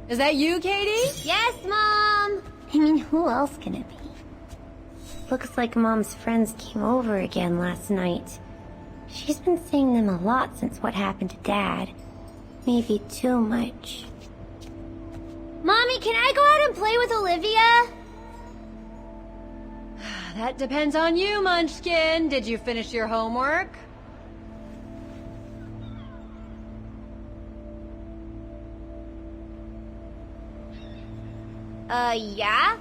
Is that you, Katie? Yes, Mom! I mean, who else can it be? Looks like Mom's friends came over again last night. She's been seeing them a lot since what happened to Dad. Maybe too much. Mommy, can I go out and play with Olivia? That depends on you, Munchkin. Did you finish your homework? Yeah.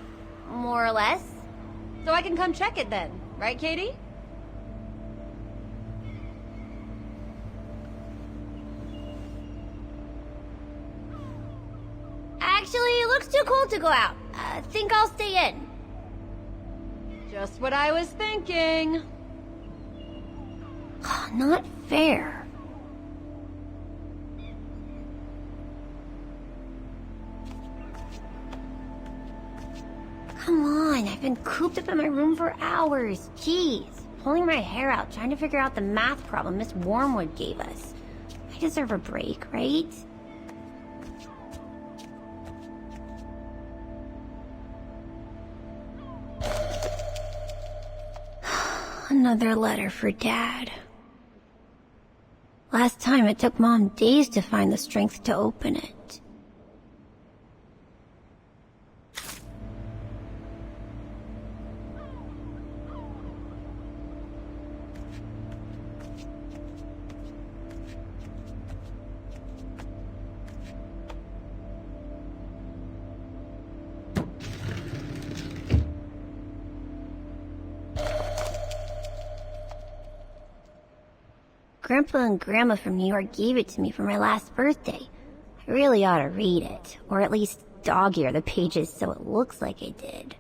More or less. So I can come check it then, right, Katie? Actually, it looks too cold to go out. Think I'll stay in. Just what I was thinking. Not fair. Come on, I've been cooped up in my room for hours. Jeez, pulling my hair out, trying to figure out the math problem Miss Wormwood gave us. I deserve a break, right? Another letter for Dad. Last time it took Mom days to find the strength to open it. Grandpa and Grandma from New York gave it to me for my last birthday. I really ought to read it, or at least dog-ear the pages so it looks like I did.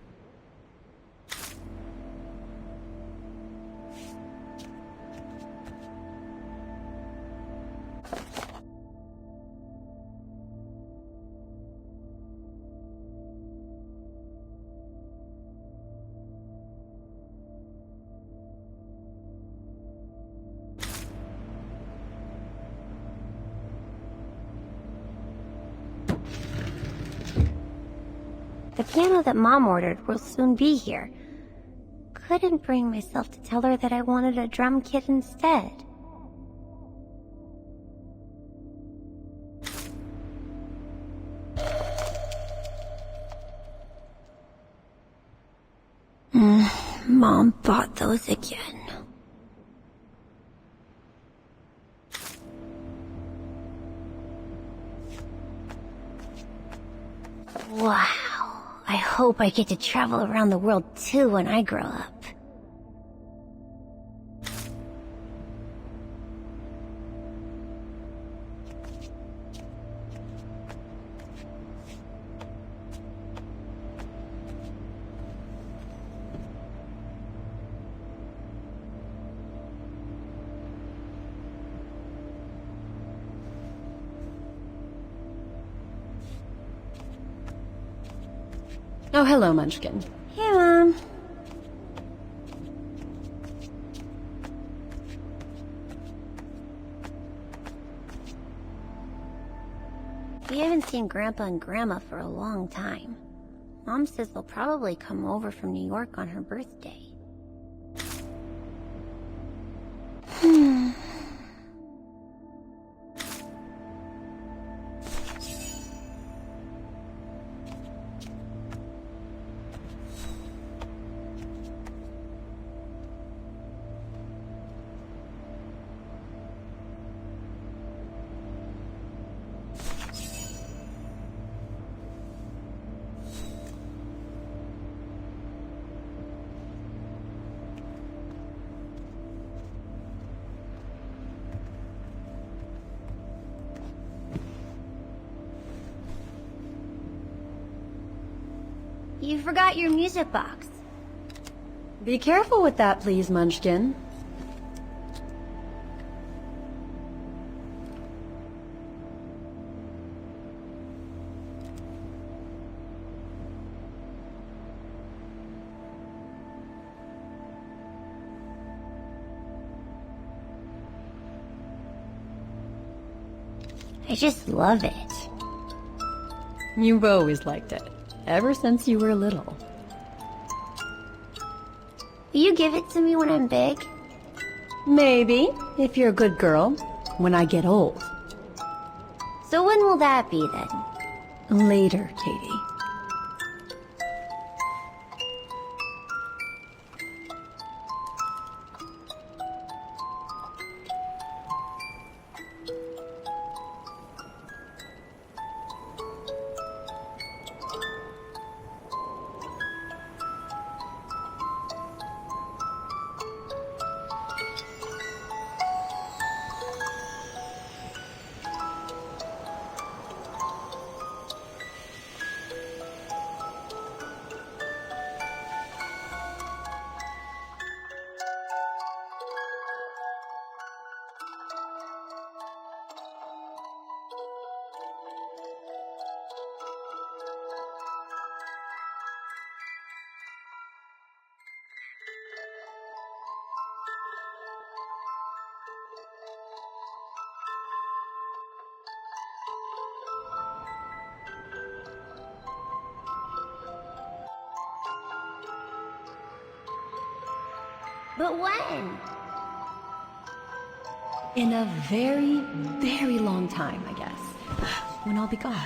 The piano that Mom ordered will soon be here. Couldn't bring myself to tell her that I wanted a drum kit instead. Mom bought those again. Wow. I hope I get to travel around the world too when I grow up. Oh, hello, Munchkin. Hey, Mom. We haven't seen Grandpa and Grandma for a long time. Mom says they'll probably come over from New York on her birthday. You forgot your music box. Be careful with that, please, Munchkin. I just love it. You've always liked it. Ever since you were little. Will you give it to me when I'm big? Maybe, if you're a good girl. When I get old. So when will that be then? Later, Katie. But when? In a very, very long time, I guess. When I'll be gone.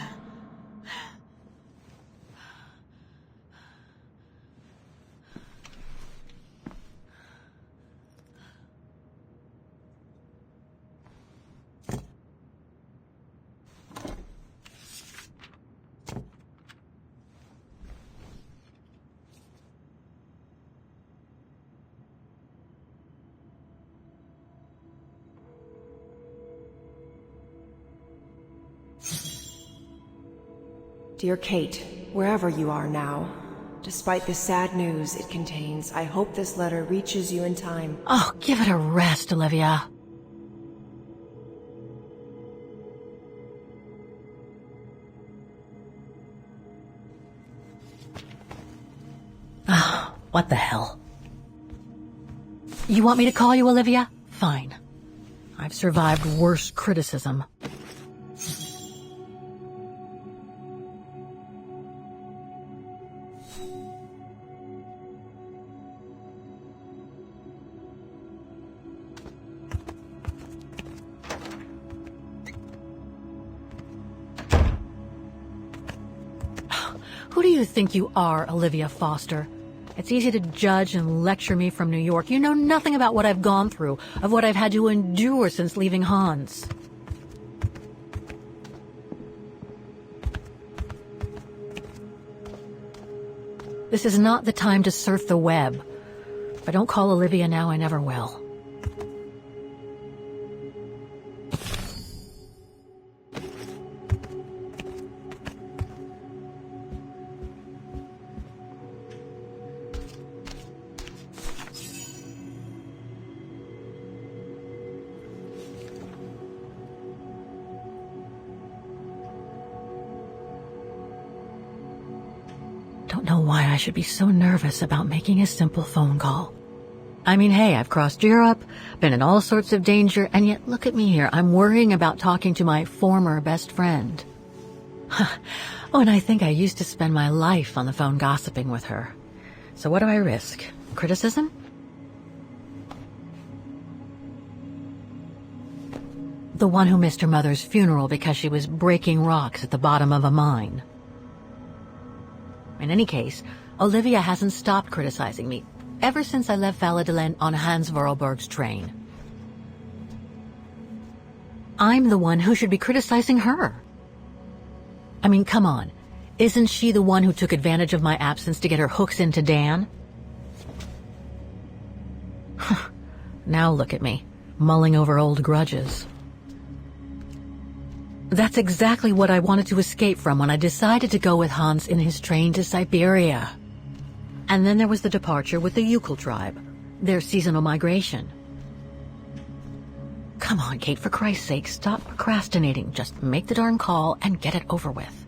Dear Kate, wherever you are now, despite the sad news it contains, I hope this letter reaches you in time. Oh, give it a rest, Olivia. Ah, what the hell? You want me to call you Olivia? Fine. I've survived worse criticism. Who do you think you are, Olivia Foster? It's easy to judge and lecture me from New York. You know nothing about what I've gone through, of what I've had to endure since leaving Hans. This is not the time to surf the web. If I don't call Olivia now, I never will. Don't know why I should be so nervous about making a simple phone call. I mean, hey, I've crossed Europe, been in all sorts of danger, and yet look at me here. I'm worrying about talking to my former best friend. Oh, and I think I used to spend my life on the phone gossiping with her. So what do I risk? Criticism? The one who missed her mother's funeral because she was breaking rocks at the bottom of a mine. In any case, Olivia hasn't stopped criticizing me ever since I left Valladolid on Hans Vorarlberg's train. I'm the one who should be criticizing her. I mean, come on. Isn't she the one who took advantage of my absence to get her hooks into Dan? Now look at me, mulling over old grudges. That's exactly what I wanted to escape from when I decided to go with Hans in his train to Syberia. And then there was the departure with the Yukon tribe, their seasonal migration. Come on, Kate, for Christ's sake, stop procrastinating. Just make the darn call and get it over with.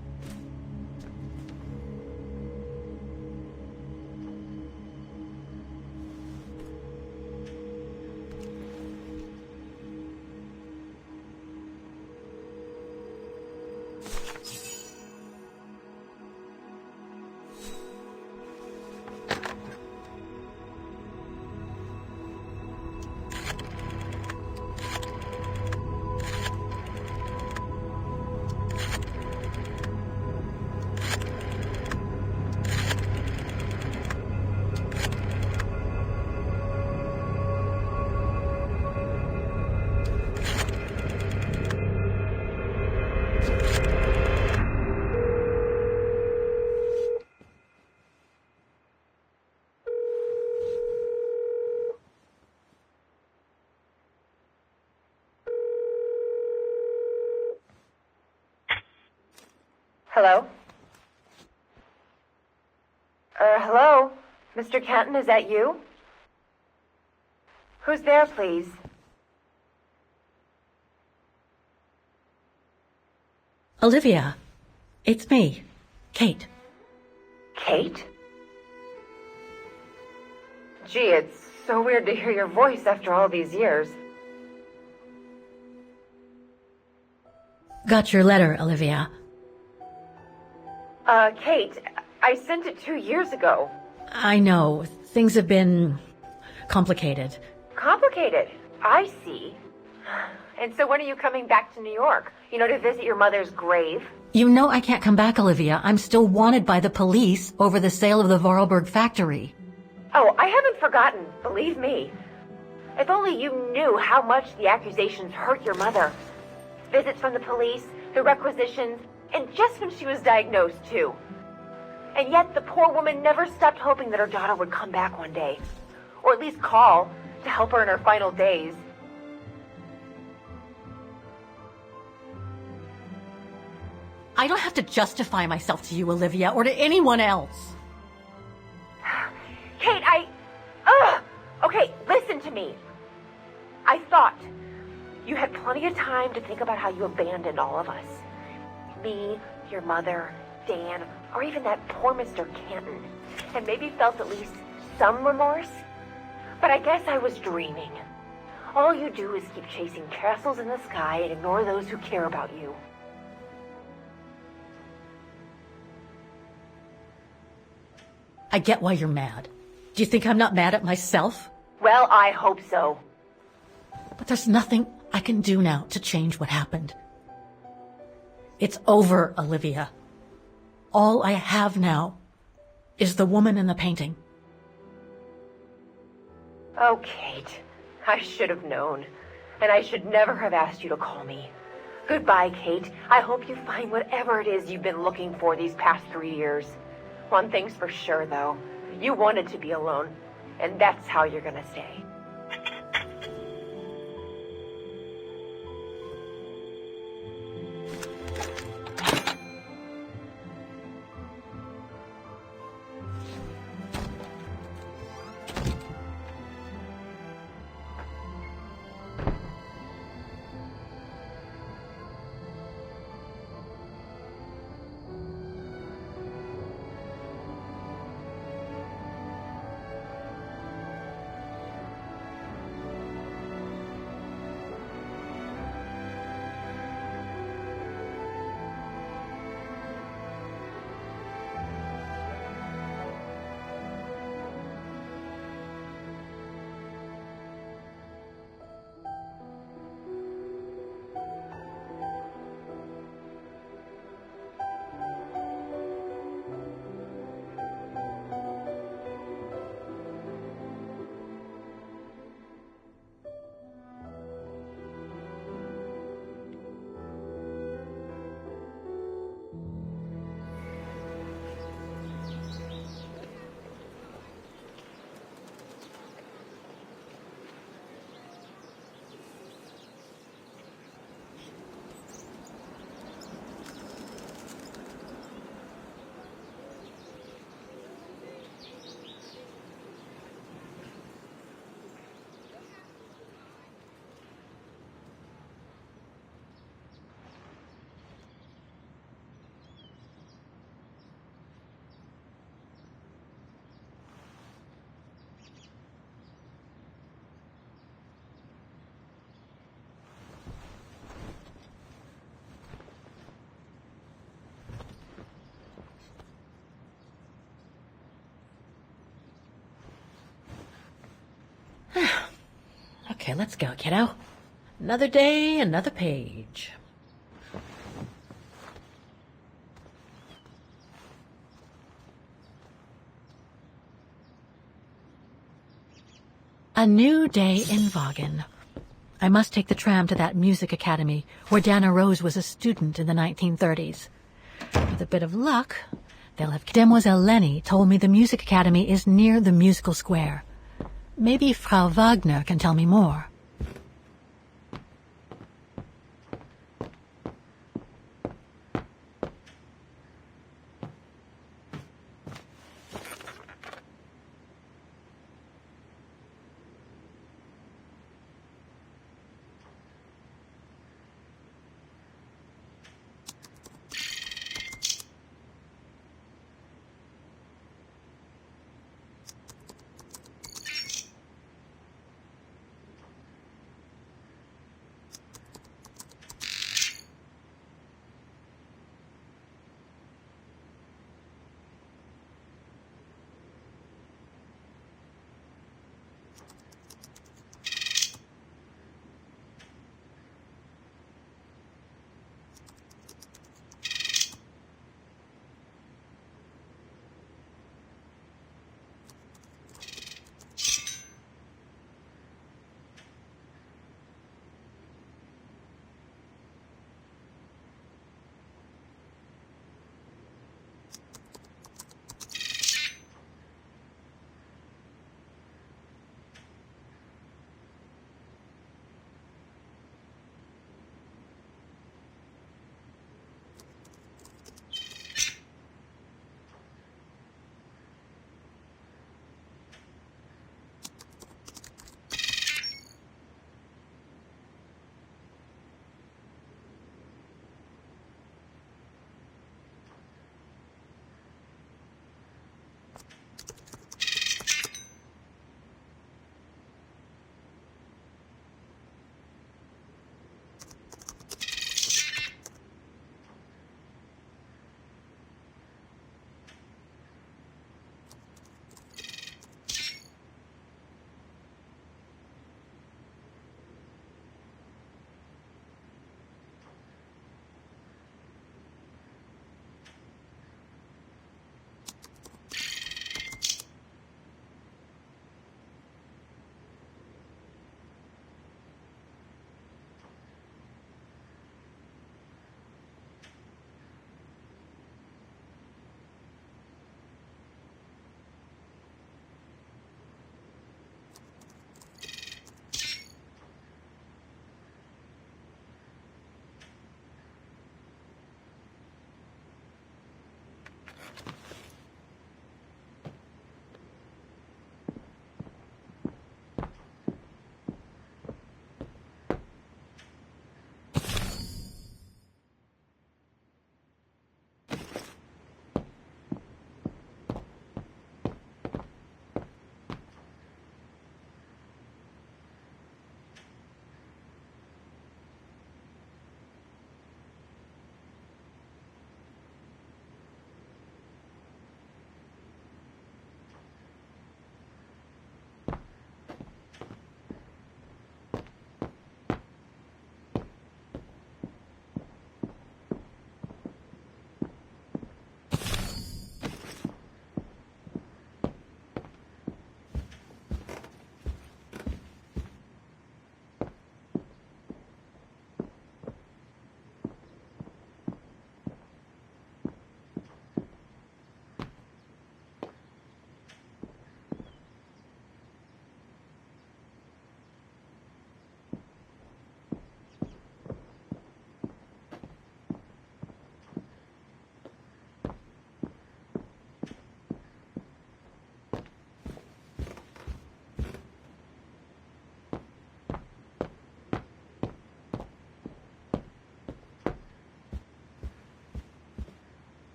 Hello? Hello? Mr. Kenton, is that you? Who's there, please? Olivia, it's me, Kate. Kate? Gee, it's so weird to hear your voice after all these years. Got your letter, Olivia. Kate, I sent it 2 years ago. I know, things have been complicated. Complicated? I see. And so when are you coming back to New York? You know, to visit your mother's grave? You know I can't come back, Olivia. I'm still wanted by the police over the sale of the Vorarlberg factory. Oh, I haven't forgotten, believe me. If only you knew how much the accusations hurt your mother. Visits from the police, the requisitions, and just when she was diagnosed, too. And yet the poor woman never stopped hoping that her daughter would come back one day. Or at least call to help her in her final days. I don't have to justify myself to you, Olivia, or to anyone else. Kate, Okay, listen to me. I thought you had plenty of time to think about how you abandoned all of us. Me, your mother, Dan, or even that poor Mr. Canton. And maybe felt at least some remorse. But I guess I was dreaming. All you do is keep chasing castles in the sky and ignore those who care about you. I get why you're mad. Do you think I'm not mad at myself? Well, I hope so. But there's nothing I can do now to change what happened. It's over, Olivia. All I have now is the woman in the painting. Oh, Kate, I should have known. And I should never have asked you to call me. Goodbye, Kate. I hope you find whatever it is you've been looking for these past 3 years. One thing's for sure, though. You wanted to be alone. And that's how you're gonna stay. Okay, let's go, kiddo. Another day, another page. A new day in Vaughan. I must take the tram to that music academy where Dana Rose was a student in the 1930s. With a bit of luck, they'll have... Demoiselle Lenny told me the music academy is near the musical square. Maybe Frau Wagner can tell me more.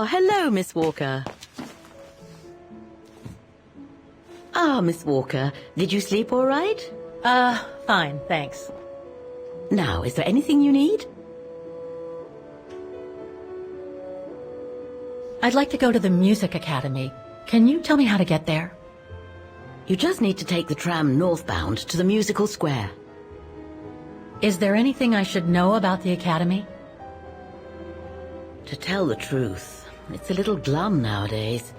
Hello, Miss Walker. Miss Walker, did you sleep all right? Fine, thanks. Now, is there anything you need? I'd like to go to the music academy. Can you tell me how to get there? You just need to take the tram northbound to the musical square. Is there anything I should know about the academy? To tell the truth, it's a little glum nowadays.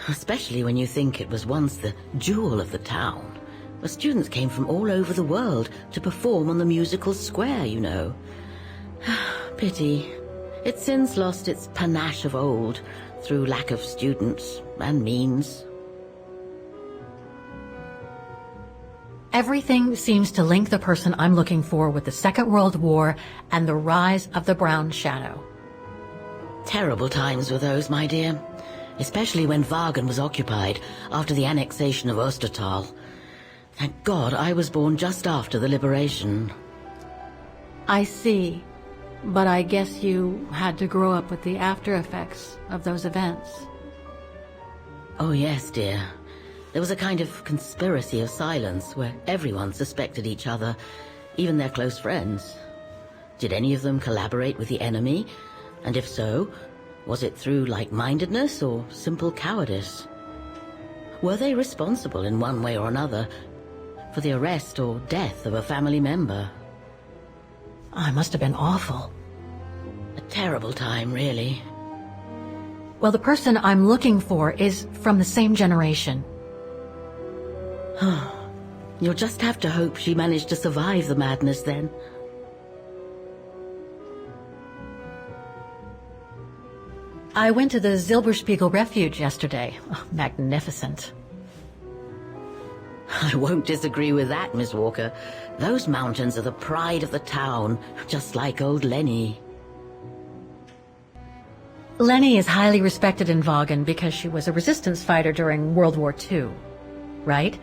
Especially when you think it was once the jewel of the town, where students came from all over the world to perform on the musical square, you know. Pity. It's since lost its panache of old through lack of students and means. Everything seems to link the person I'm looking for with the Second World War and the rise of the Brown Shadow. Terrible times were those, my dear. Especially when Wagen was occupied after the annexation of Ostertal. Thank God I was born just after the liberation. I see. But I guess you had to grow up with the after effects of those events. Oh yes, dear. There was a kind of conspiracy of silence where everyone suspected each other, even their close friends. Did any of them collaborate with the enemy? And if so, was it through like-mindedness or simple cowardice? Were they responsible in one way or another for the arrest or death of a family member? I must have been awful. A terrible time, really. Well, the person I'm looking for is from the same generation. You'll just have to hope she managed to survive the madness then. I went to the Silberspiegel Refuge yesterday. Oh, magnificent. I won't disagree with that, Miss Walker. Those mountains are the pride of the town, just like old Lenny. Lenny is highly respected in Wagen because she was a resistance fighter during World War II, right?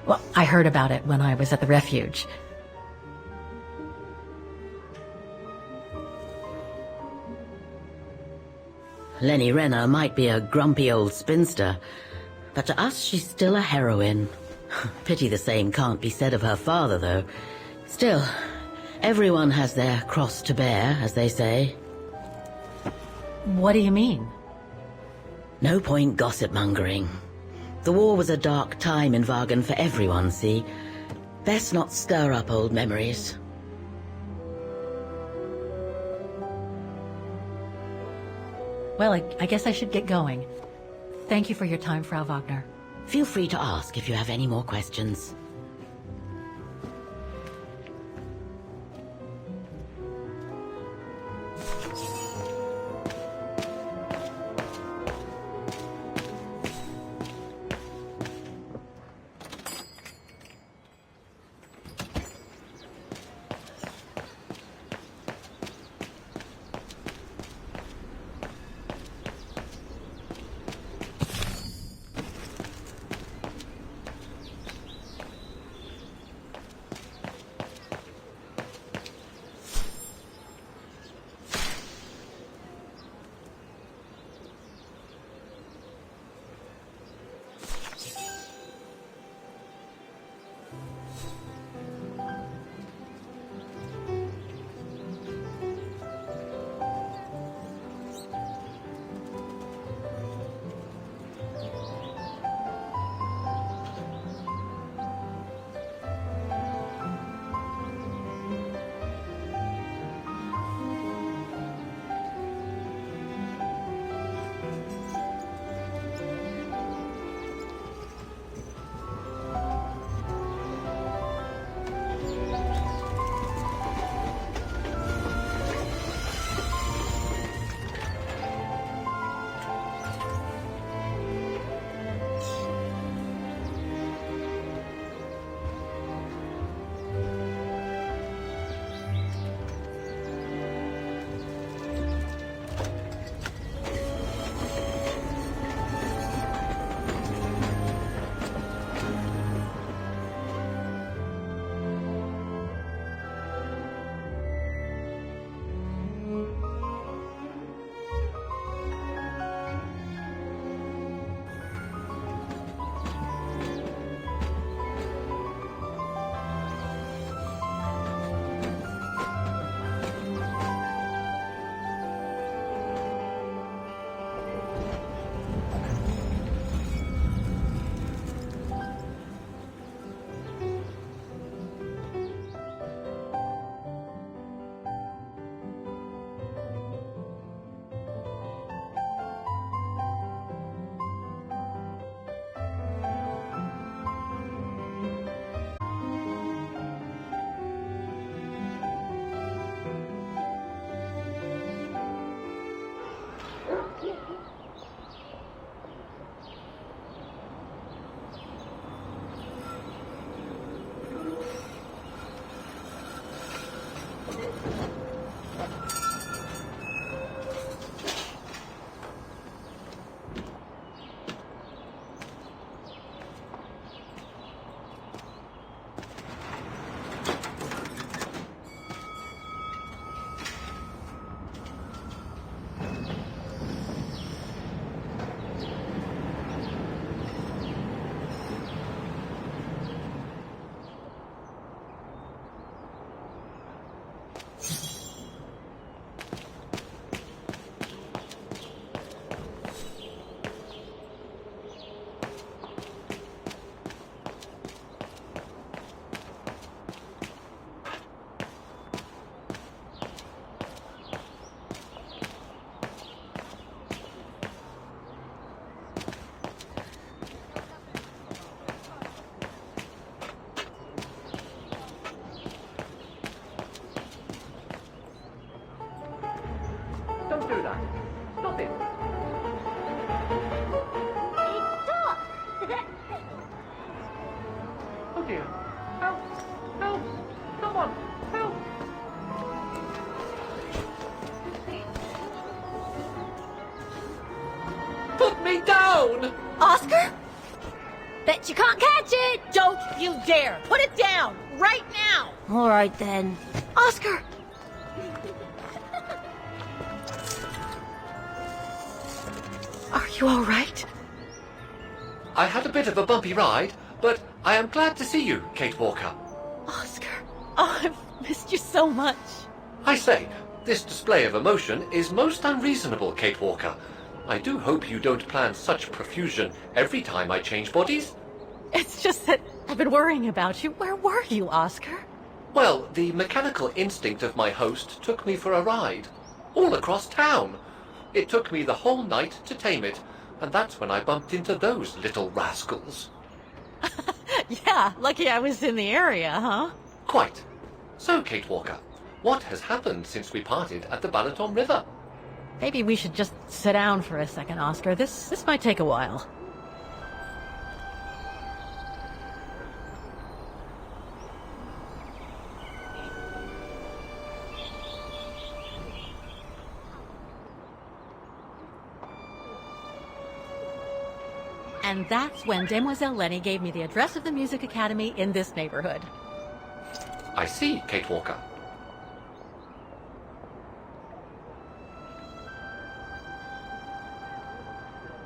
Well, I heard about it when I was at the refuge. Lenny Renner might be a grumpy old spinster, but to us she's still a heroine. Pity the same can't be said of her father, though. Still, everyone has their cross to bear, as they say. What do you mean? No point gossip-mongering. The war was a dark time in Wagen for everyone, see? Best not stir up old memories. Well, I guess I should get going. Thank you for your time, Frau Wagner. Feel free to ask if you have any more questions. Don't do that. Stop it. Oh dear. Help! Help! Someone! Help! Put me down! Oscar? Bet you can't catch it! Don't you dare! Put it down! Right now! All right, then. Oscar! Are you all right? I had a bit of a bumpy ride, but I am glad to see you, Kate Walker. Oscar! Oh, I've missed you so much. I say, this display of emotion is most unreasonable, Kate Walker. I do hope you don't plan such profusion every time I change bodies. It's just that I've been worrying about you. Where were you, Oscar? Well, the mechanical instinct of my host took me for a ride. All across town. It took me the whole night to tame it, and that's when I bumped into those little rascals. Yeah, lucky I was in the area, huh? Quite. So, Kate Walker, what has happened since we parted at the Balaton River? Maybe we should just sit down for a second, Oscar. This might take a while. And that's when Demoiselle Lenny gave me the address of the music academy in this neighborhood. I see, Kate Walker.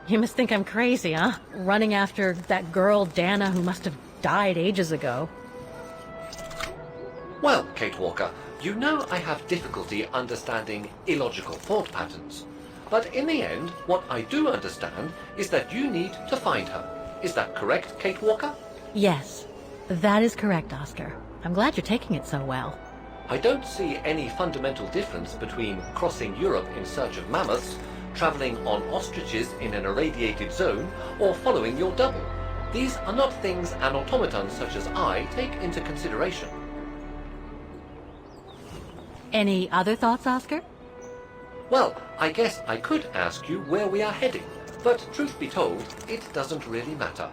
You must think I'm crazy, huh? Running after that girl, Dana, who must have died ages ago. Well, Kate Walker, you know I have difficulty understanding illogical thought patterns. But in the end, what I do understand is that you need to find her. Is that correct, Kate Walker? Yes, that is correct, Oscar. I'm glad you're taking it so well. I don't see any fundamental difference between crossing Europe in search of mammoths, traveling on ostriches in an irradiated zone, or following your double. These are not things an automaton such as I take into consideration. Any other thoughts, Oscar? Well, I guess I could ask you where we are heading, but truth be told, it doesn't really matter.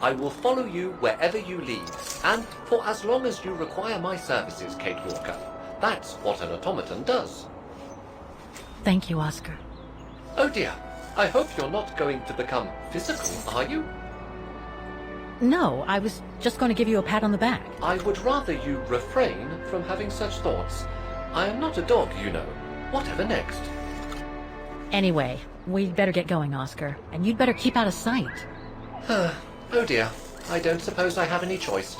I will follow you wherever you lead, and for as long as you require my services, Kate Walker. That's what an automaton does. Thank you, Oscar. Oh dear, I hope you're not going to become physical, are you? No, I was just going to give you a pat on the back. I would rather you refrain from having such thoughts. I am not a dog, you know. Whatever next? Anyway, we'd better get going, Oscar. And you'd better keep out of sight. Oh dear, I don't suppose I have any choice.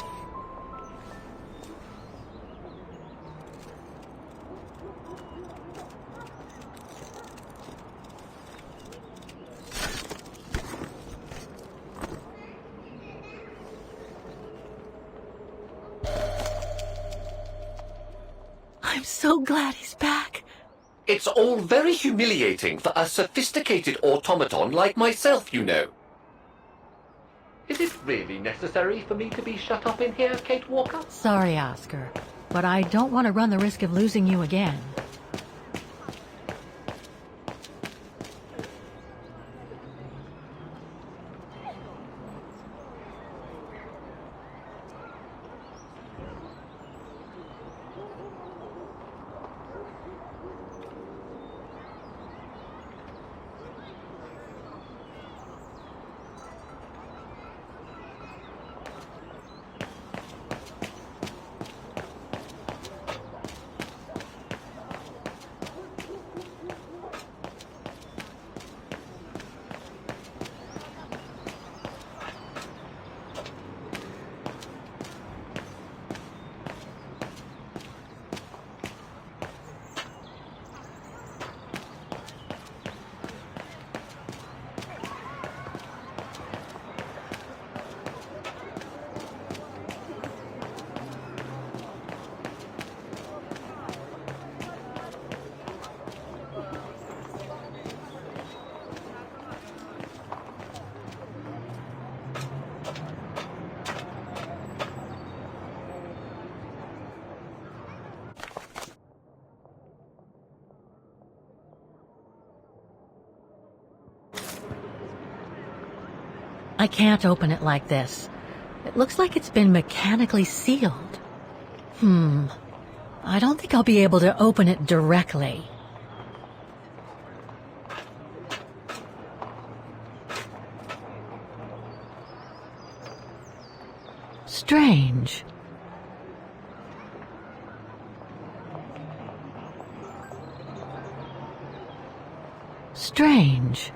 I'm so glad he's back. It's all very humiliating for a sophisticated automaton like myself, you know. Is it really necessary for me to be shut up in here, Kate Walker? Sorry, Oscar, but I don't want to run the risk of losing you again. can't open it like this. It looks like it's been mechanically sealed. I don't think I'll be able to open it directly. Strange. Strange.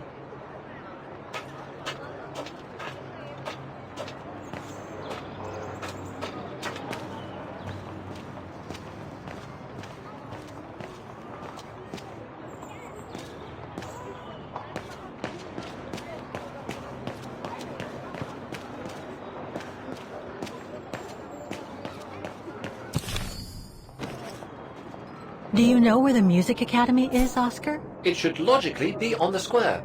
Do you know where the Music Academy is, Oscar? It should logically be on the square.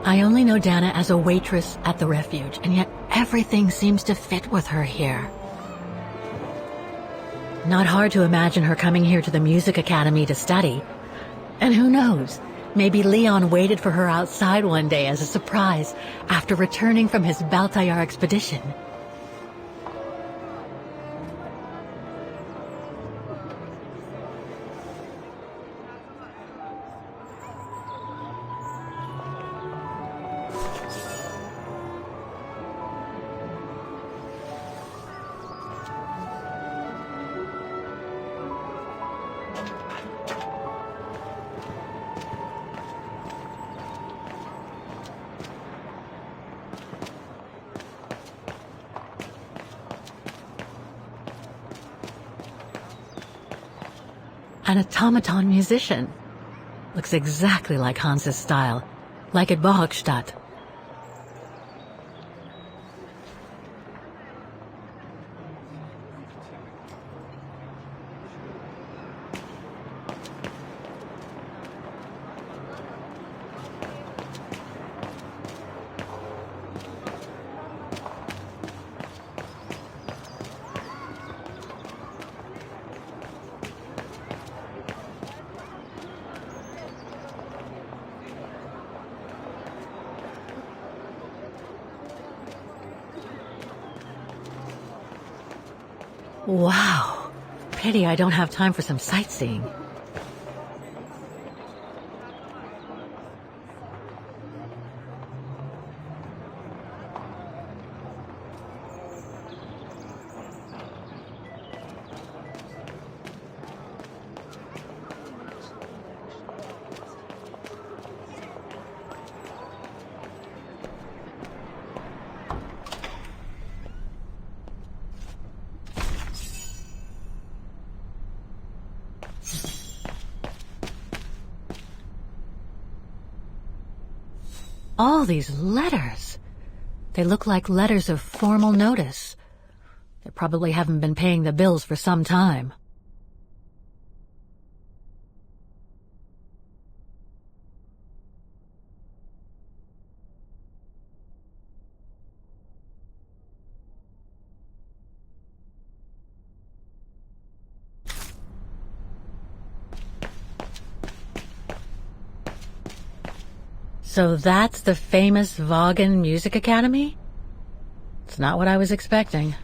I only know Dana as a waitress at the refuge, and yet everything seems to fit with her here. Not hard to imagine her coming here to the Music Academy to study. And who knows, maybe Leon waited for her outside one day as a surprise after returning from his Baltayar expedition. An automaton musician. Looks exactly like Hans's style, like at Bohokstadt. Wow. Pity I don't have time for some sightseeing. All these letters. They look like letters of formal notice. They probably haven't been paying the bills for some time. So that's the famous Vaughan Music Academy? It's not what I was expecting.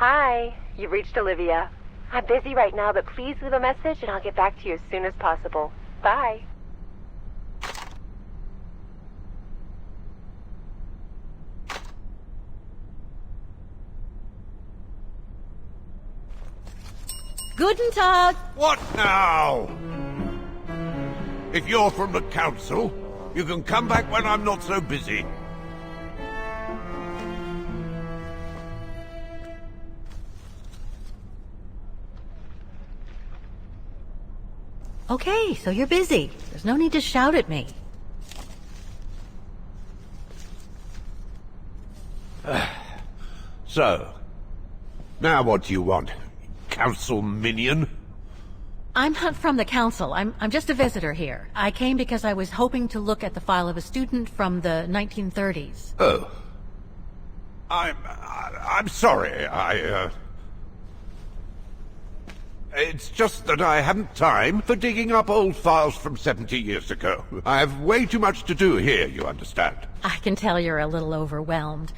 Hi, you've reached Olivia. I'm busy right now, but please leave a message and I'll get back to you as soon as possible. Bye. Guten Tag! What now? If you're from the council, you can come back when I'm not so busy. Okay, so you're busy. There's no need to shout at me. So, now what do you want? Council minion? I'm not from the council. I'm just a visitor here. I came because I was hoping to look at the file of a student from the 1930s. Oh. I'm sorry, It's just that I haven't time for digging up old files from 70 years ago. I have way too much to do here, you understand. I can tell you're a little overwhelmed.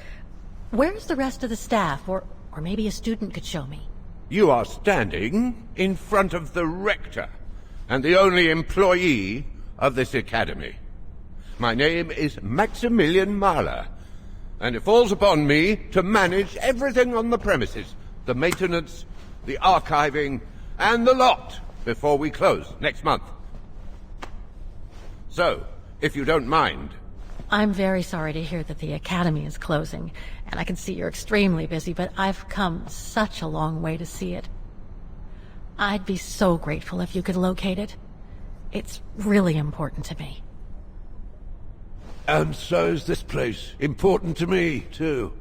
Where's the rest of the staff? Or maybe a student could show me. You are standing in front of the rector, and the only employee of this academy. My name is Maximilian Mahler, and it falls upon me to manage everything on the premises. The maintenance, the archiving, and the lot before we close next month. So, if you don't mind... I'm very sorry to hear that the academy is closing, and I can see you're extremely busy, but I've come such a long way to see it. I'd be so grateful if you could locate it. It's really important to me. And so is this place important to me, too.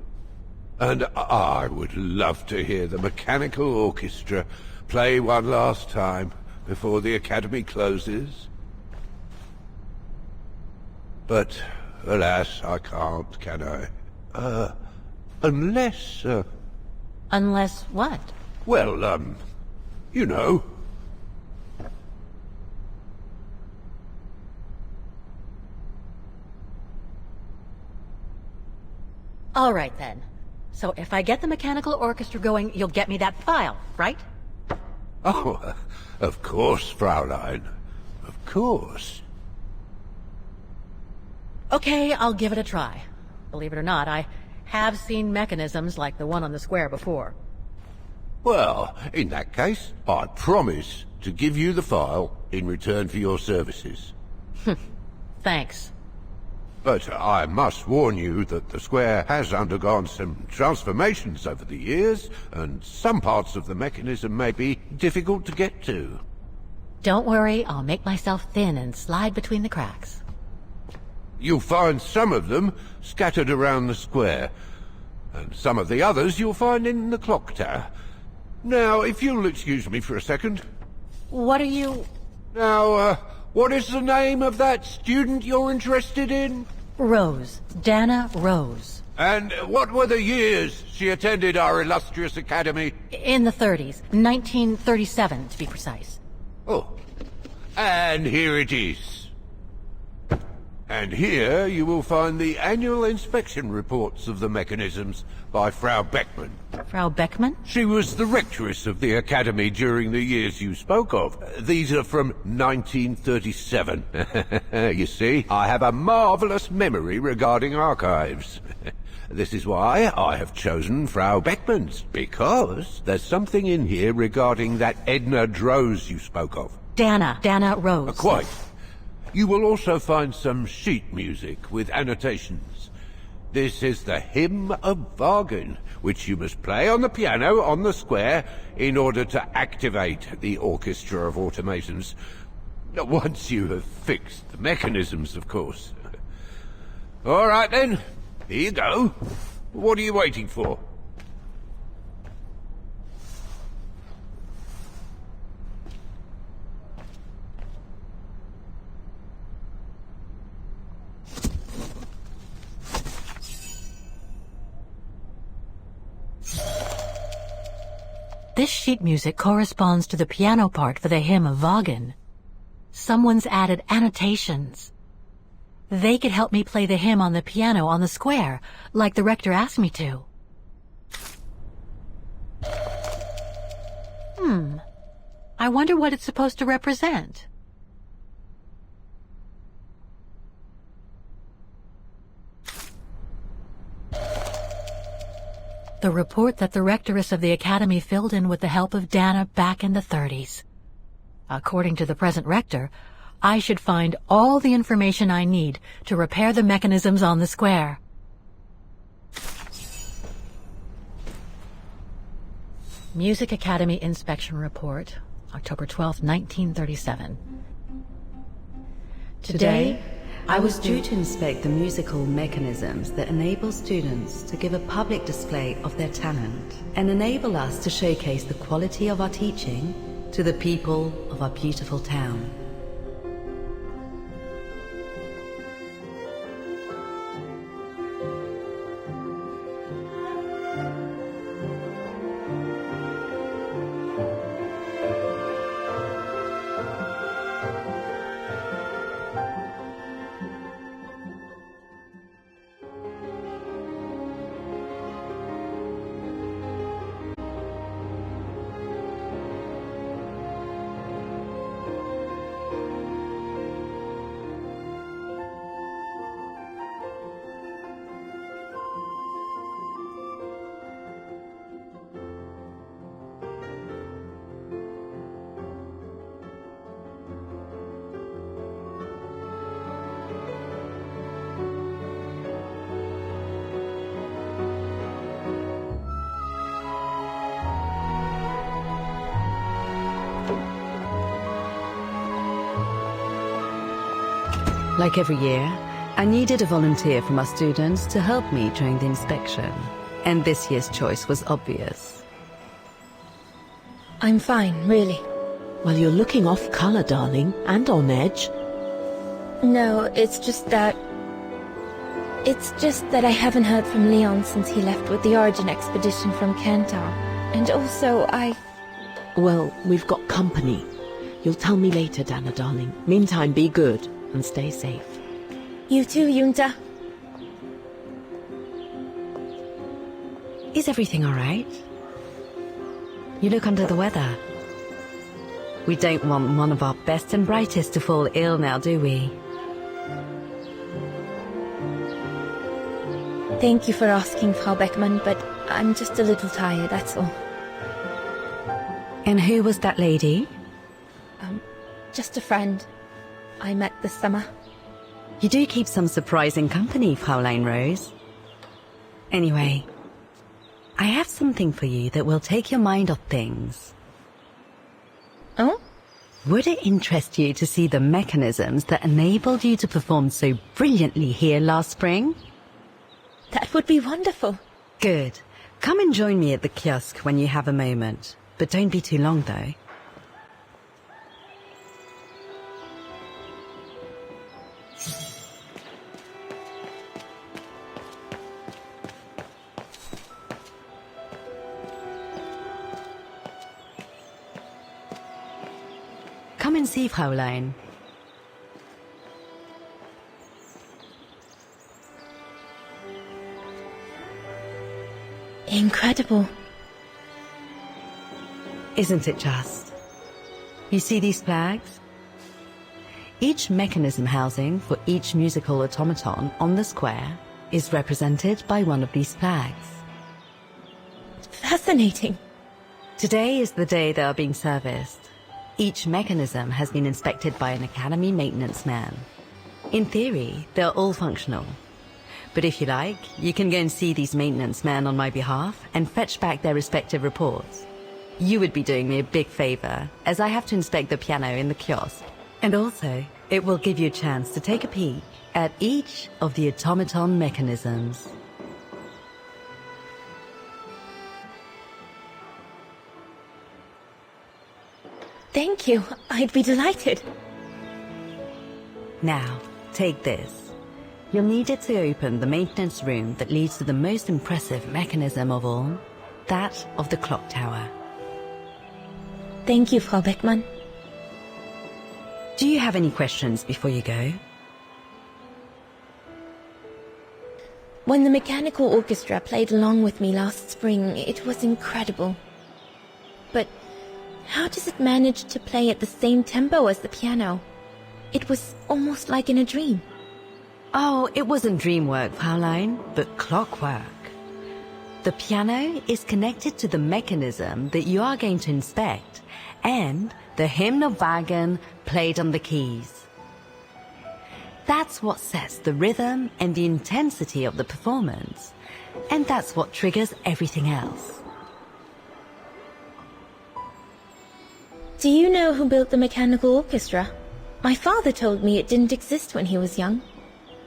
And I would love to hear the mechanical orchestra play one last time before the academy closes. But, alas, I can't, can I? Unless, Unless what? well, you know. All right, then. So if I get the mechanical orchestra going, you'll get me that file, right? Oh, of course, Fraulein. Of course. Okay, I'll give it a try. Believe it or not, I have seen mechanisms like the one on the square before. Well, in that case, I promise to give you the file in return for your services. Thanks. But I must warn you that the square has undergone some transformations over the years, and some parts of the mechanism may be difficult to get to. Don't worry, I'll make myself thin and slide between the cracks. You'll find some of them scattered around the square, and some of the others you'll find in the clock tower. Now, if you'll excuse me for a second. What are you... Now, what is the name of that student you're interested in? Rose. Dana Rose. And what were the years she attended our illustrious academy? In the 30s. 1937, to be precise. Oh, and here it is. And here you will find the annual inspection reports of the mechanisms by Frau Beckmann. Frau Beckmann? She was the rectress of the academy during the years you spoke of. These are from 1937. You see, I have a marvelous memory regarding archives. This is why I have chosen Frau Beckmann's, because there's something in here regarding that Edna Droz you spoke of. Dana Rose. Quite. You will also find some sheet music with annotations. This is the Hymn of Wagen, which you must play on the piano on the square in order to activate the Orchestra of Automatons. Once you have fixed the mechanisms, of course. All right then, here you go. What are you waiting for? This sheet music corresponds to the piano part for the Hymn of Wagen. Someone's added annotations. They could help me play the hymn on the piano on the square, like the rector asked me to. I wonder what it's supposed to represent. The report that the rectoress of the academy filled in with the help of Dana back in the 30s. According to the present rector, I should find all the information I need to repair the mechanisms on the square. Music Academy Inspection Report, October 12, 1937. Today, I was due to inspect the musical mechanisms that enable students to give a public display of their talent and enable us to showcase the quality of our teaching to the people of our beautiful town. Like every year, I needed a volunteer from our students to help me during the inspection, and this year's choice was obvious. I'm fine, really. Well, you're looking off color, darling, and on edge. No, it's just that I haven't heard from Leon since he left with the Origin expedition from Kantar. And also, Well, we've got company. You'll tell me later, Dana, darling. Meantime, be good and stay safe. You too, Yunta. Is everything all right? You look under the weather. We don't want one of our best and brightest to fall ill now, do we? Thank you for asking, Frau Beckmann, but I'm just a little tired, that's all. And who was that lady? Just a friend I met this summer. You do keep some surprising company, Fraulein Rose. Anyway, I have something for you that will take your mind off things. Oh? Would it interest you to see the mechanisms that enabled you to perform so brilliantly here last spring? That would be wonderful. Good. Come and join me at the kiosk when you have a moment. But don't be too long, though. Come and see, Fraulein. Incredible. Isn't it just? You see these flags? Each mechanism housing for each musical automaton on the square is represented by one of these flags. Fascinating. Today is the day they are being serviced. Each mechanism has been inspected by an Academy maintenance man. In theory, they're all functional. But if you like, you can go and see these maintenance men on my behalf and fetch back their respective reports. You would be doing me a big favor, as I have to inspect the piano in the kiosk. And also, it will give you a chance to take a peek at each of the automaton mechanisms. Thank you. I'd be delighted. Now, take this. You'll need it to open the maintenance room that leads to the most impressive mechanism of all, that of the clock tower. Thank you, Frau Beckmann. Do you have any questions before you go? When the mechanical orchestra played along with me last spring, it was incredible. But How does it manage to play at the same tempo as the piano? It was almost like in a dream. Oh, it wasn't dream work, Fraulein, but clockwork. The piano is connected to the mechanism that you are going to inspect, and the hymn of Wagen played on the keys. That's what sets the rhythm and the intensity of the performance, and that's what triggers everything else. Do you know who built the mechanical orchestra? My father told me it didn't exist when he was young.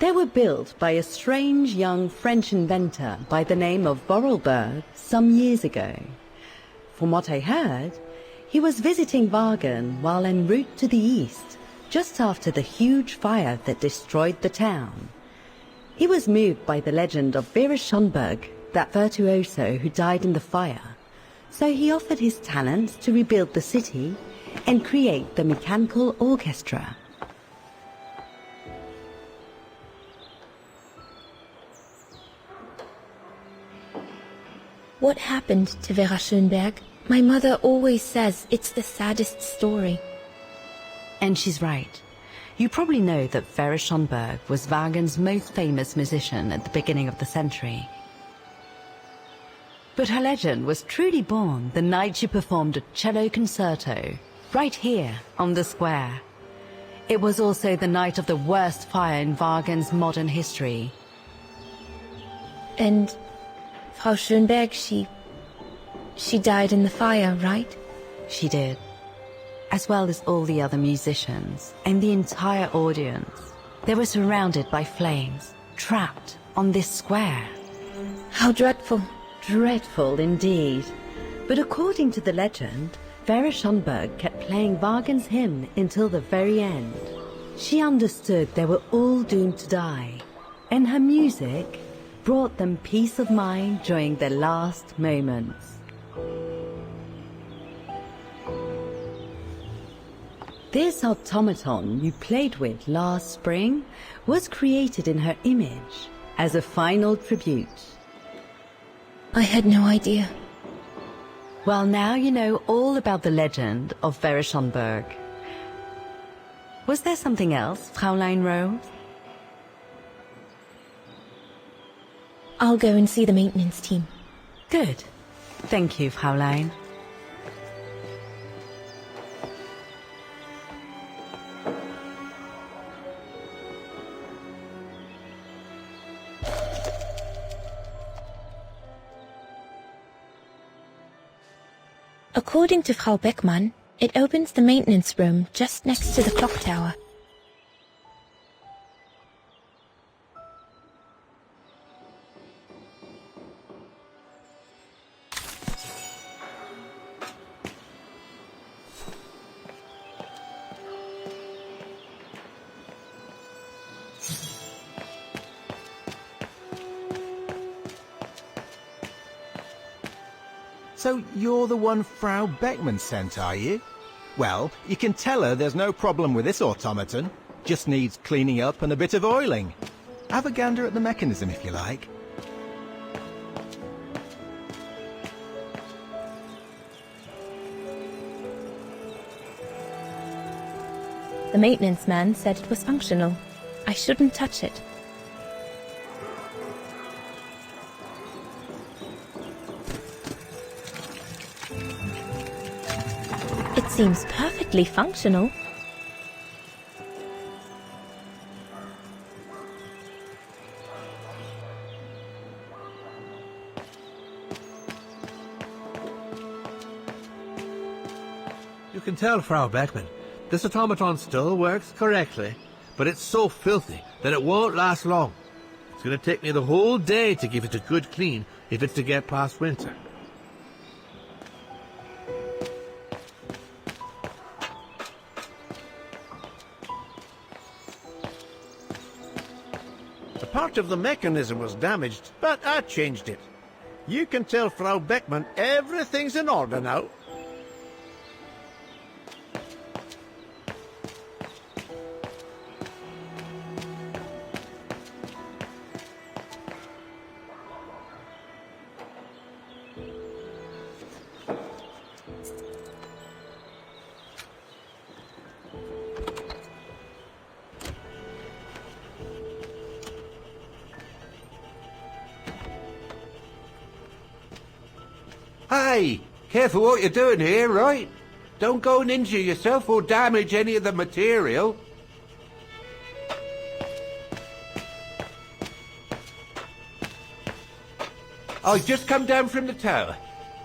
They were built by a strange young French inventor by the name of Vorarlberg some years ago. From what I heard, he was visiting Wagen while en route to the east, just after the huge fire that destroyed the town. He was moved by the legend of Vera Schönberg, that virtuoso who died in the fire, so he offered his talents to rebuild the city and create the mechanical orchestra. What happened to Vera Schönberg? My mother always says it's the saddest story. And she's right. You probably know that Vera Schönberg was Wagen's most famous musician at the beginning of the century. But her legend was truly born the night she performed a cello concerto, right here on the square. It was also the night of the worst fire in Wagen's modern history. And Frau Schönberg, she died in the fire, right? She did. As well as all the other musicians and the entire audience. They were surrounded by flames, trapped on this square. How dreadful. Dreadful indeed. But according to the legend, Vera Schönberg kept playing Wagen's hymn until the very end. She understood they were all doomed to die, and her music brought them peace of mind during their last moments. This automaton you played with last spring was created in her image as a final tribute. I had no idea. Well, now you know all about the legend of Vera Schönberg. Was there something else, Fraulein Rose? I'll go and see the maintenance team. Good. Thank you, Fraulein. According to Frau Beckmann, it opens the maintenance room just next to the clock tower. So you're the one Frau Beckmann sent, are you? Well, you can tell her there's no problem with this automaton. Just needs cleaning up and a bit of oiling. Have a gander at the mechanism if you like. The maintenance man said it was functional. I shouldn't touch it. It seems perfectly functional. You can tell, Frau Beckmann, this automaton still works correctly, but it's so filthy that it won't last long. It's going to take me the whole day to give it a good clean if it's to get past winter. Part of the mechanism was damaged, but I changed it. You can tell Frau Beckmann everything's in order now. Hey, careful what you're doing here, right? Don't go and injure yourself or damage any of the material. I just come down from the tower.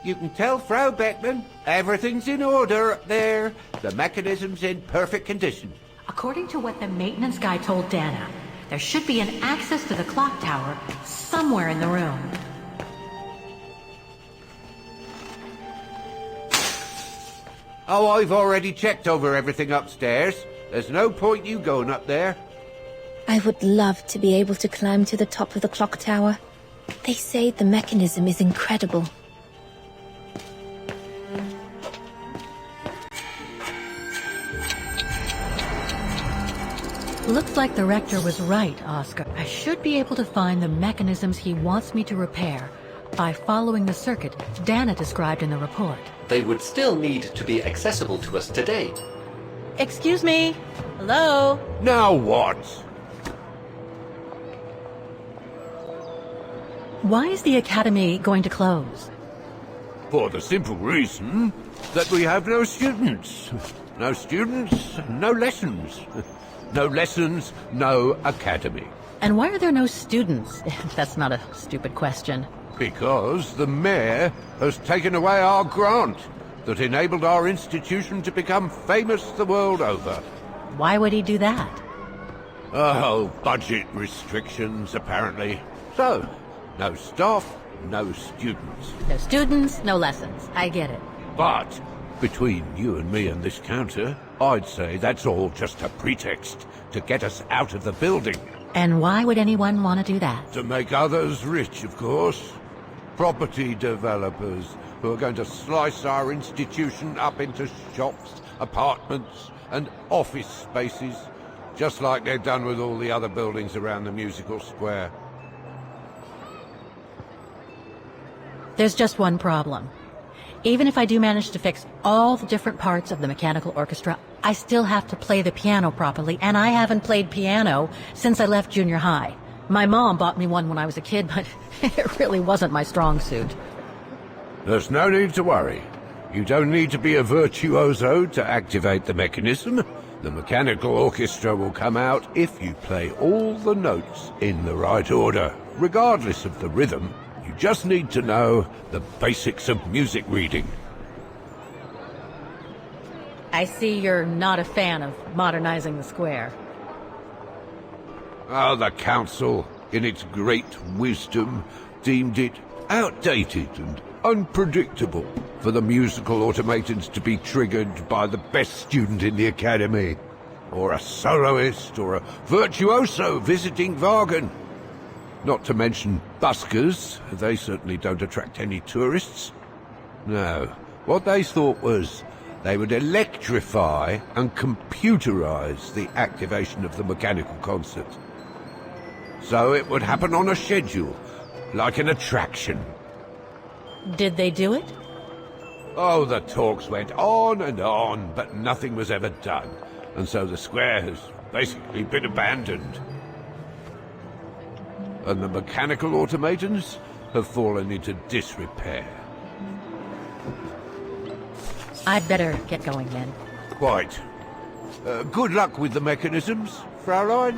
You can tell Frau Beckman everything's in order up there. The mechanism's in perfect condition. According to what the maintenance guy told Dana, there should be an access to the clock tower somewhere in the room. Oh, I've already checked over everything upstairs. There's no point you going up there. I would love to be able to climb to the top of the clock tower. They say the mechanism is incredible. Looks like the rector was right, Oscar. I should be able to find the mechanisms he wants me to repair by following the circuit Dana described in the report. They would still need to be accessible to us today. Excuse me? Hello? Now what? Why is the academy going to close? For the simple reason that we have no students. No students, no lessons. No lessons, no academy. And why are there no students? That's not a stupid question. Because the mayor has taken away our grant that enabled our institution to become famous the world over. Why would he do that? Oh, budget restrictions, apparently. So, no staff, no students. No students, no lessons. I get it. But between you and me and this counter, I'd say that's all just a pretext to get us out of the building. And why would anyone want to do that? To make others rich, of course. Property developers who are going to slice our institution up into shops, apartments, and office spaces, just like they've done with all the other buildings around the musical square. There's just one problem. Even if I do manage to fix all the different parts of the mechanical orchestra, I still have to play the piano properly, and I haven't played piano since I left junior high. My mom bought me one when I was a kid, but it really wasn't my strong suit. There's no need to worry. You don't need to be a virtuoso to activate the mechanism. The mechanical orchestra will come out if you play all the notes in the right order, regardless of the rhythm. You just need to know the basics of music reading. I see you're not a fan of modernizing the square. Oh, the council, in its great wisdom, deemed it outdated and unpredictable for the musical automatons to be triggered by the best student in the academy, or a soloist, or a virtuoso visiting Vargan. Not to mention buskers, they certainly don't attract any tourists. No, what they thought was they would electrify and computerize the activation of the mechanical concert. So it would happen on a schedule, like an attraction. Did they do it? Oh, the talks went on, but nothing was ever done. And so the square has basically been abandoned. And the mechanical automatons have fallen into disrepair. I'd better get going then. Quite. Good luck with the mechanisms, Fraulein.